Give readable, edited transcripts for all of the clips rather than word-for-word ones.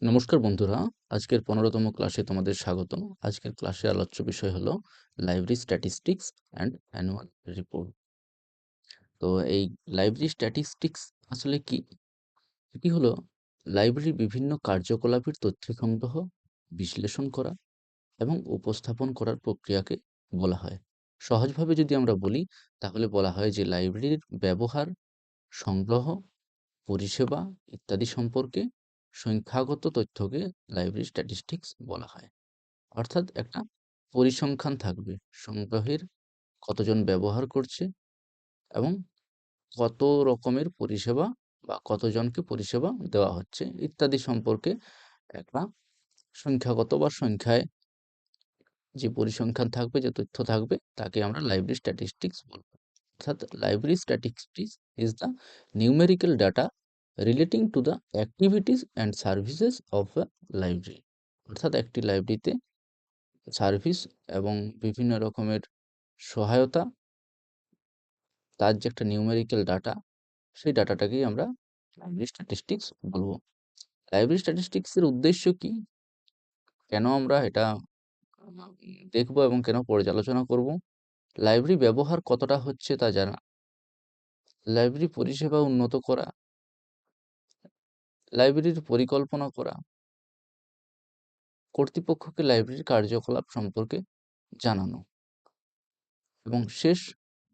নমস্কার বন্ধুরা, আজকের ১৫তম ক্লাসে তোমাদের স্বাগতম। আজকের ক্লাসে আলোচ্য বিষয় হলো library statistics and annual report. তো এই লাইব্রেরি স্ট্যাটিস্টিক্স আসলে কি? এটি হলো লাইব্রেরির বিভিন্ন কার্যকলাপের তথ্য সংগ্রহ, বিশ্লেষণ করা এবং উপস্থাপন করার প্রক্রিয়াকে বলা হয়। সহজভাবে যদি আমরা বলি তাহলে বলা হয় যে লাইব্রেরির ব্যবহার, সংগ্রহ, পরিষেবা ইত্যাদি সম্পর্কে সংখ্যাগত তথ্যকে লাইব্রেরি স্ট্যাটিস্টিক্স বলা হয়। অর্থাৎ একটা পরিসংখ্যান থাকবে সংগ্রহের, কতজন ব্যবহার করছে এবং কত রকমের পরিষেবা বা কতজনকে পরিষেবা দেওয়া হচ্ছে ইত্যাদি সম্পর্কে একটা সংখ্যাগত বা সংখ্যায় যে পরিসংখ্যান থাকবে, যে তথ্য থাকবে তাকে আমরা লাইব্রেরি স্ট্যাটিস্টিক্স বলব। অর্থাৎ library statistics is the numerical data relating to the activities and services of a library. অর্থাৎ একটি লাইব্রেরিতে সার্ভিস এবং বিভিন্ন রকমের সহায়তা, তার যে একটা নিউমেরিক্যাল ডাটা, সেই ডাটাটাকেই আমরা লাইব্রেরি স্ট্যাটিস্টিক্স বলবো। লাইব্রেরি স্ট্যাটিস্টিক্সের উদ্দেশ্য কি? কেন আমরা এটা দেখব এবং কেন পর্যালোচনা করব? লাইব্রেরি ব্যবহার কতটা হচ্ছে তা জানা, লাইব্রেরি পরিষেবা উন্নত করা, লাইব্রেরির পরিকল্পনা করা, কর্তৃপক্ষকে লাইব্রেরির কার্যকলাপ সম্পর্কে জানানো এবং শেষ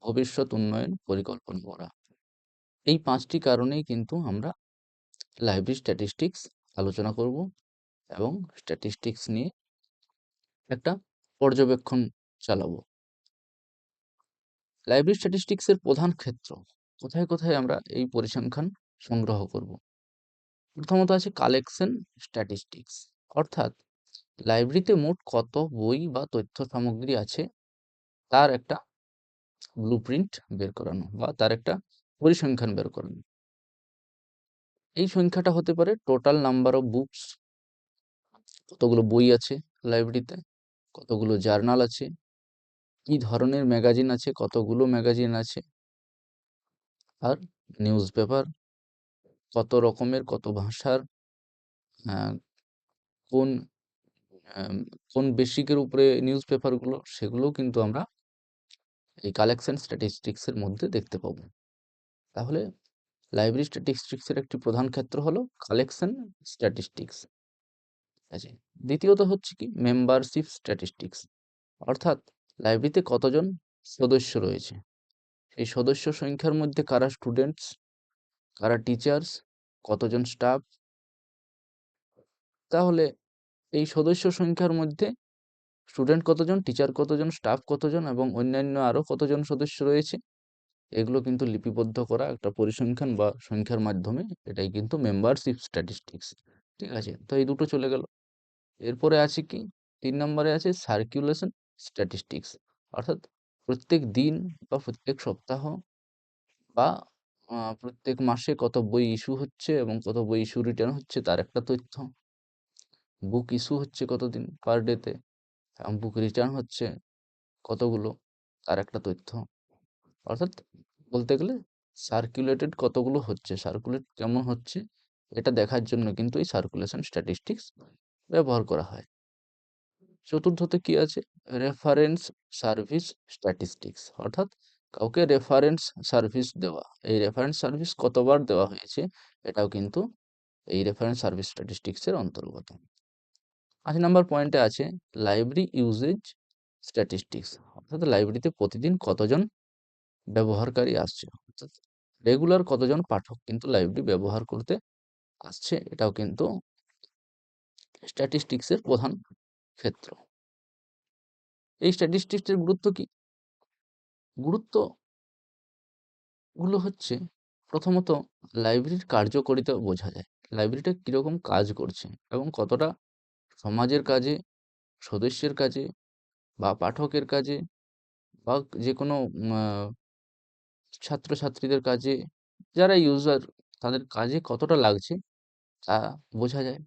ভবিষ্যৎ উন্নয়ন পরিকল্পনা করা। এই 5টি কারণেই কিন্তু আমরা লাইব্রেরি স্ট্যাটিস্টিক্স আলোচনা করব এবং স্ট্যাটিস্টিক্স নিয়ে একটা পর্যবেক্ষণ চালাবো। লাইব্রেরি স্ট্যাটিস্টিক্সের প্রধান ক্ষেত্র, কোথায় কোথায় আমরা এই পরিসংখ্যান সংগ্রহ করব? প্রথমত আছে কালেকশন স্ট্যাটিস্টিক্স, অর্থাৎ লাইব্রেরিতে মোট কত বই বা তথ্য সামগ্রী আছে তার একটা ব্লুপ্রিন্ট বের করানো বা তার একটা পরিসংখ্যান বের করানো। এই সংখ্যাটা হতে পারে টোটাল নাম্বার অফ বুকস, কতগুলো বই আছে লাইব্রেরিতে, কতগুলো জার্নাল আছে, কি ধরনের ম্যাগাজিন আছে, কতগুলো ম্যাগাজিন আছে, আর নিউজ পেপার কত রকমের, কত ভাষার, আহ, কোন কোন বেসিকের উপরে নিউজ পেপারগুলো, সেগুলোও কিন্তু আমরা এই কালেকশন স্ট্যাটিস্টিক্সের মধ্যে দেখতে পাবো। তাহলে লাইব্রেরি স্ট্যাটিস্টিক্সের একটি প্রধান ক্ষেত্র হলো কালেকশন স্ট্যাটিস্টিক্স। আছে দ্বিতীয়ত হচ্ছে কি মেম্বারশিপ স্ট্যাটিস্টিক্স, অর্থাৎ লাইব্রেরিতে কতজন সদস্য রয়েছে, এই সদস্য সংখ্যার মধ্যে কারা স্টুডেন্টস, কারা টিচার্স, কতজন স্টাফ। তাহলে এই সদস্য সংখ্যার মধ্যে স্টুডেন্ট কতজন, টিচার কতজন, স্টাফ কতজন এবং অন্যান্য আরও কতজন সদস্য রয়েছে, এগুলো কিন্তু লিপিবদ্ধ করা একটা পরিসংখ্যান বা সংখ্যার মাধ্যমে, এটাই কিন্তু মেম্বারশিপ স্ট্যাটিস্টিক্স। ঠিক আছে, তো এই দুটো চলে গেল। এরপরে আছে কি 3 নম্বরে আছে সার্কুলেশন স্ট্যাটিস্টিক্স, অর্থাৎ প্রত্যেক দিন বা প্রত্যেক সপ্তাহ বা প্রত্যেক মাসে কত বই ইস্যু হচ্ছে এবং কত বই ইস্যু রিটার্ন হচ্ছে তার একটা তথ্য। বুক ইস্যু হচ্ছে কতদিন পার ডেতে এবং বুক রিটার্ন হচ্ছে কতগুলো, তার একটা তথ্য। অর্থাৎ বলতে গেলে সার্কুলেটেড কতগুলো হচ্ছে, সার্কুলেট কেমন হচ্ছে, এটা দেখার জন্য কিন্তু এই সার্কুলেশন স্ট্যাটিস্টিক্স ব্যবহার করা হয়। চতুর্থতে কি আছে রেফারেন্স সার্ভিস স্ট্যাটিস্টিক্স, অর্থাৎ কাউকে রেফারেন্স সার্ভিস দেওয়া, এই রেফারেন্স সার্ভিস কতবার দেওয়া হয়েছে এটাও কিন্তু এই রেফারেন্স সার্ভিস স্ট্যাটিস্টিক্সের অন্তর্গত। 5 নম্বর পয়েন্টে আছে লাইব্রেরি ইউজেজ স্ট্যাটিস্টিক্স, অর্থাৎ লাইব্রেরিতে প্রতিদিন কতজন ব্যবহারকারী আসছে, অর্থাৎ রেগুলার কতজন পাঠক কিন্তু লাইব্রেরি ব্যবহার করতে আসছে, এটাও কিন্তু স্ট্যাটিস্টিক্সের প্রধান ক্ষেত্র। এই স্ট্যাটিস্টিক্সের গুরুত্ব কি? গুরুত্বগুলো হচ্ছে প্রথমত লাইব্রেরির কার্যকারিতা বোঝা যায়, লাইব্রেরিটা কীরকম কাজ করছে এবং কতটা সমাজের কাজে, সদস্যের কাজে বা পাঠকের কাজে বা যে কোনো ছাত্রছাত্রীদের কাজে, যারা ইউজার তাদের কাজে কতটা লাগছে তা বোঝা যায়।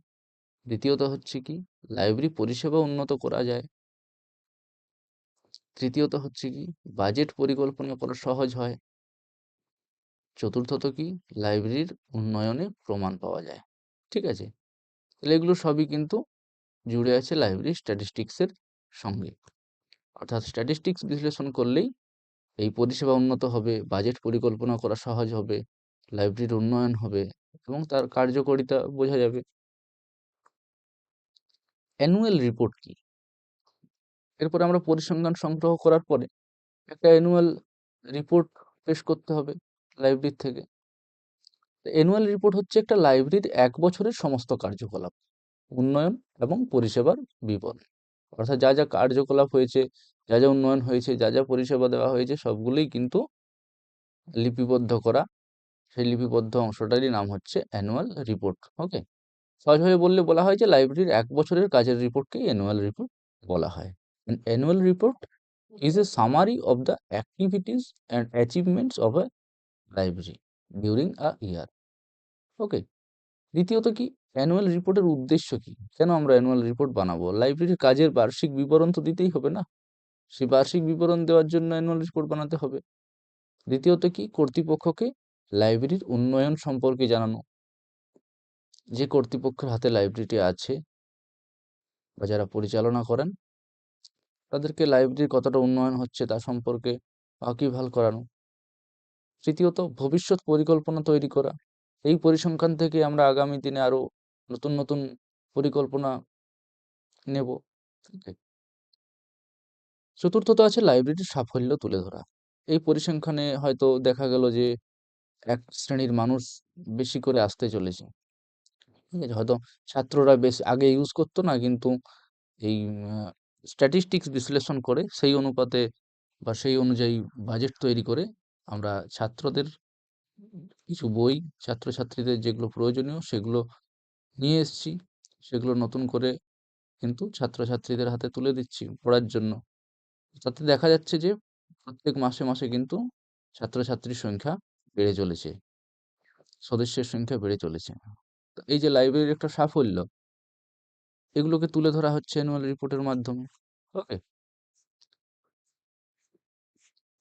দ্বিতীয়ত হচ্ছে কি লাইব্রেরি পরিষেবা উন্নত করা যায়। তৃতীয়ত হচ্ছে কি বাজেট পরিকল্পনা করা সহজ হয়। চতুর্থত কি লাইব্রেরির উন্নয়নে প্রমাণ পাওয়া যায়। ঠিক আছে, তাহলে এগুলো সবই কিন্তু জুড়ে আছে লাইব্রেরি স্ট্যাটিস্টিক্সের সঙ্গে। অর্থাৎ স্ট্যাটিস্টিক্স বিশ্লেষণ করলেই এই পরিষেবা উন্নত হবে, বাজেট পরিকল্পনা করা সহজ হবে, লাইব্রেরির উন্নয়ন হবে এবং তার কার্যকারিতা বোঝা যাবে। অ্যানুয়াল রিপোর্ট কি? এরপরে আমরা পরিসংখ্যান সংগ্রহ করার পরে একটা অ্যানুয়াল রিপোর্ট পেশ করতে হবে লাইব্রেরির থেকে। অ্যানুয়াল রিপোর্ট হচ্ছে একটা লাইব্রেরির ১ বছরের সমস্ত কার্যকলাপ, উন্নয়ন এবং পরিষেবার বিবরণ। অর্থাৎ যা, যা কার্যকলাপ হয়েছে, যা, যা উন্নয়ন হয়েছে, যা, যা পরিষেবা দেওয়া হয়েছে সবগুলোই কিন্তু লিপিবদ্ধ করা। সেই লিপিবদ্ধ অংশটারই নাম হচ্ছে অ্যানুয়াল রিপোর্ট। ওকে? সহজভাবে বলা হয় যে লাইব্রেরির ১ বছরের কাজের রিপোর্টকেই অ্যানুয়াল রিপোর্ট বলা হয়। An annual report is a summary of the activities and achievements of a library during a year. ওকে? দ্বিতীয়ত কি? অ্যানুয়াল রিপোর্টের উদ্দেশ্য কি? কেন আমরা অ্যানুয়াল রিপোর্ট বানাবো? লাইব্রেরির কাজের বার্ষিক বিবরণ তো দিতেই হবে না? সেই বার্ষিক বিবরণ দেওয়ার জন্য অ্যানুয়াল রিপোর্ট বানাতে হবে। দ্বিতীয়ত কি? কর্তৃপক্ষকে লাইব্রেরির উন্নয়ন সম্পর্কে জানানো। যে কর্তৃপক্ষের হাতে লাইব্রেরিটি আছে বা যারা পরিচালনা করেন তাদেরকে লাইব্রেরির কতটা উন্নয়ন হচ্ছে তা সম্পর্কে ওয়াকিবহাল করানো। তৃতীয়ত ভবিষ্যৎ পরিকল্পনা তৈরি করা। এই পরিসংখ্যান থেকে আমরা আগামী দিনে আরো নতুন, নতুন পরিকল্পনা নেব। ওকে? চতুর্থত আছে লাইব্রেরির সাফল্য তুলে ধরা। এই পরিসংখ্যানে হয়তো দেখা গেল যে এক শ্রেণীর মানুষ বেশি করে আসতে চলেছে। ঠিক আছে? হয়তো ছাত্ররা বেশ আগে ইউজ করতো না, কিন্তু এই স্ট্যাটিস্টিক্স বিশ্লেষণ করে সেই অনুপাতে বা সেই অনুযায়ী বাজেট তৈরি করে আমরা ছাত্রদের কিছু বই, ছাত্রছাত্রীদের যেগুলো প্রয়োজনীয় সেগুলো নিয়ে এসছি। সেগুলো নতুন করে কিন্তু ছাত্রছাত্রীদের হাতে তুলে দিচ্ছি পড়ার জন্য। তাতে দেখা যাচ্ছে যে প্রত্যেক মাসে, মাসে কিন্তু ছাত্রছাত্রীর সংখ্যা বেড়ে চলেছে। সদস্যের সংখ্যা বেড়ে চলেছে। তো এই যে লাইব্রেরির একটা সাফল্য, এগুলোকে তুলে ধরা হচ্ছে অ্যানুয়াল রিপোর্টের মাধ্যমে। ওকে?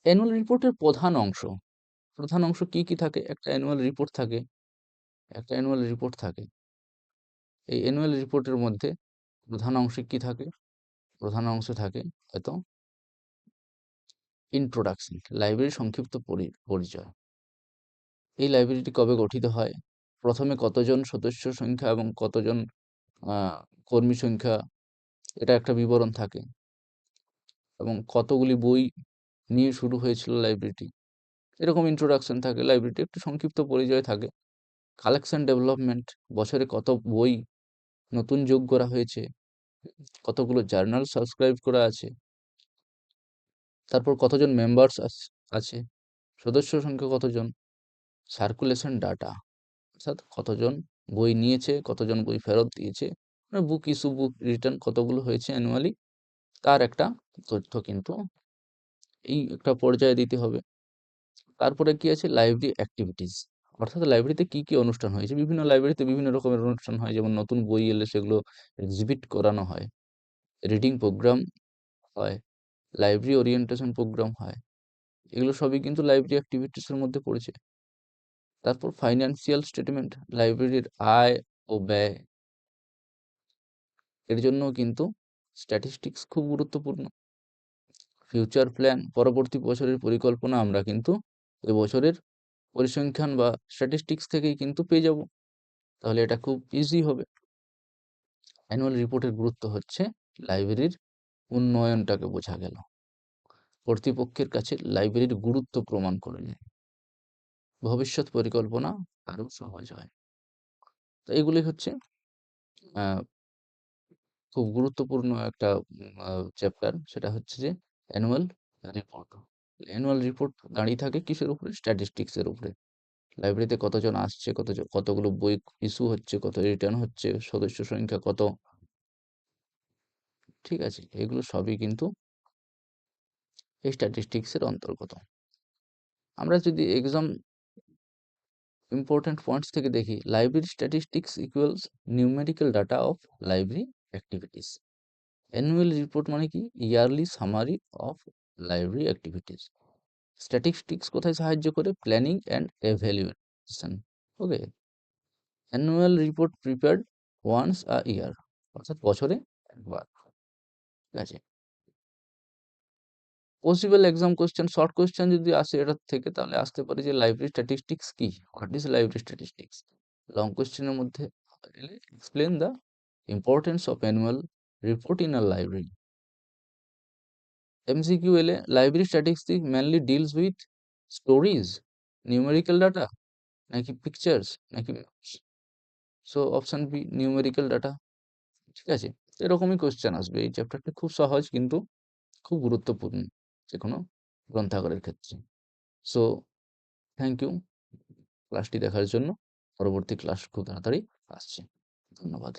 অ্যানুয়াল রিপোর্টের প্রধান অংশ কি, কি থাকে? একটা অ্যানুয়াল রিপোর্ট থাকে। এই অ্যানুয়াল রিপোর্টের মধ্যে প্রধান অংশে কি থাকে? প্রধান অংশে থাকে হয়তো ইন্ট্রোডাকশন, লাইব্রেরির সংক্ষিপ্ত পরিচয়। এই লাইব্রেরিটি কবে গঠিত হয়? প্রথমে কতজন সদস্য সংখ্যা এবং কতজন কর্মী সংখ্যা, এটা একটা বিবরণ থাকে। এবং কতগুলি বই নিয়ে শুরু হয়েছিল লাইব্রেরিটি, এরকম ইন্ট্রোডাকশন থাকে। লাইব্রেরিটি একটু সংক্ষিপ্ত পরিচয় থাকে। কালেকশন ডেভেলপমেন্ট, বছরে কত বই নতুন যোগ করা হয়েছে, কতগুলো জার্নাল সাবস্ক্রাইব করা আছে, তারপর কতজন মেম্বার্স আছে, সদস্য সংখ্যা কতজন, সার্কুলেশন ডাটা, অর্থাৎ কতজন বই নিয়েছে, কতজন বই ফেরত দিয়েছে, মানে বুক ইস্যু, বুক রিটার্ন কতগুলো হয়েছে অ্যানুয়ালি, তার একটা তথ্য কিন্তু এই একটা পর্যায়ে দিতে হবে। তারপরে কি আছে? লাইব্রেরি অ্যাক্টিভিটিস, অর্থাৎ লাইব্রেরিতে কি, কি অনুষ্ঠান হয়েছে। বিভিন্ন লাইব্রেরিতে বিভিন্ন রকমের অনুষ্ঠান হয়। যেমন নতুন বই এলে সেগুলো এক্সিবিট করানো হয়, রিডিং প্রোগ্রাম হয়, লাইব্রেরি ওরিয়েন্টেশন প্রোগ্রাম হয়। এগুলো সবই কিন্তু লাইব্রেরি অ্যাক্টিভিটিসের মধ্যে পড়েছে। তারপর ফাইন্যান্সিয়াল স্টেটমেন্ট, লাইব্রেরির আয় ও ব্যয়, এর জন্যও কিন্তু স্ট্যাটিস্টিক্স খুব গুরুত্বপূর্ণ। ফিউচার প্ল্যান, পরবর্তী বছরের পরিকল্পনা আমরা কিন্তু এবছরের পরিসংখ্যান বা স্ট্যাটিস্টিক্স থেকেই কিন্তু পেয়ে যাব। তাহলে এটা খুব ইজি হবে। অ্যানুয়াল রিপোর্টের গুরুত্ব হচ্ছে লাইব্রেরির উন্নয়নটাকে বোঝা গেল, কর্তৃপক্ষের কাছে লাইব্রেরির গুরুত্ব প্রমাণ করে যায়, ভবিষ্যৎ পরিকল্পনা আরো সহজ হয়। তো এগুলি হচ্ছে আহ, খুব গুরুত্বপূর্ণ একটা চ্যাপ্টার। সেটা হচ্ছে যে অ্যানুয়াল রিপোর্ট। অ্যানুয়াল রিপোর্ট দাঁড়িয়ে থাকে কিসের উপরে? স্ট্যাটিস্টিক্সের উপরে। লাইব্রেরিতে কতজন আসছে, কতগুলো বই ইস্যু হচ্ছে, কত রিটার্ন হচ্ছে, সদস্য সংখ্যা কত, ঠিক আছে? এগুলো সবই কিন্তু এই স্ট্যাটিস্টিক্সের অন্তর্গত। আমরা যদি এক্সাম ইম্পর্টেন্ট পয়েন্টস থেকে দেখি, library statistics equals numerical data of library activities. Annual report মানে কি? Yearly summary of library activities. Statistics কোথায় সাহায্য করে? Planning and evaluation. Okay? Annual report prepared once a year, অর্থাৎ বছরে একবার। ঠিক আছে? Possible exam question, short question যদি আসে এটার থেকে তাহলে আসতে পারে যে লাইব্রেরি স্ট্যাটিস্টিক্স কি? What is library statistics? Long কোয়েশ্চেনের মধ্যে এলে explain the importance of annual report in a library. MCQ এলে library statistics mainly deals with stories, numerical data, নাকি পিকচার্স, নাকি maps? So option B numerical data. ঠিক আছে? এরকমই কোয়েশ্চেন আসবে। এই চ্যাপ্টারটা খুব সহজ কিন্তু খুব গুরুত্বপূর্ণ যেকোনো গ্রন্থাগারের ক্ষেত্রে। সো থ্যাংক ইউ ক্লাসটি দেখার জন্য। পরবর্তী ক্লাস খুব তাড়াতাড়ি আসছে। ধন্যবাদ।